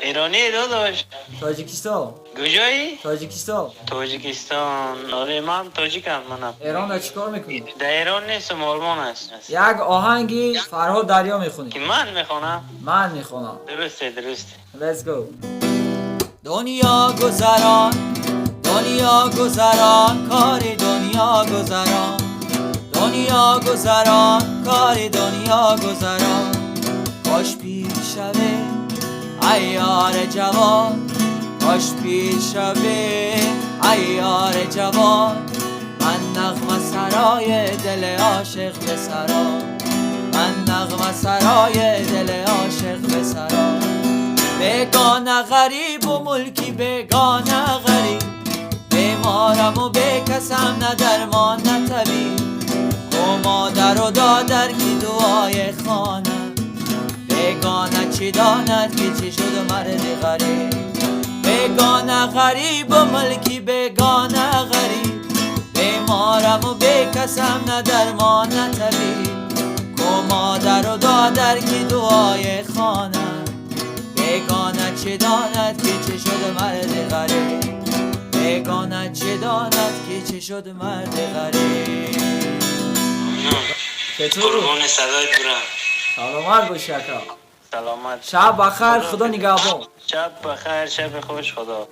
ایرانی داداش. تاجیکستان. کجایی؟ تاجیکستان. تاجیکستان. آره من هم تاجیکم منم. ایران را چیکار میکنی؟ در ایران نیستم، آلمان هست. یک آهنگی فرهاد دریا میخونی. که من میخونم؟ من میخونم. درسته. Let's go. دنیا گذران، دنیا گذران، کار دنیا گذران، دنیا گذران، کار دنیا گذران. کاش پیش شوه ایار جوان، کاش پیش شوه ایار جوان. من نغمه سرای دل عاشق به سرا، من نغمه سرای دل عاشق به سرا. بیگانه غریب و ملکی بیگانه غریب، بیمارم و بیکسم نه درمان نه طبیب. او مادر و دادر کی دعای خانم، بیگانه چی داند که چی شد مرد غریب. بیگانه غریب و ملکی بیگانه غریب، بیمارم و بیکسم نه درمان نه طبیب. کو مادر و دادر کی دعای خانم، بیگانه چه داند که چه شد مرد غریب. بیگانه چه داند که چه شد مرد غریب. چطور؟ قربون صدای دورم. سلامت باش یکا. سلامت. شب بخیر، خدا نگهبان. شب بخیر، شب خوش خدا.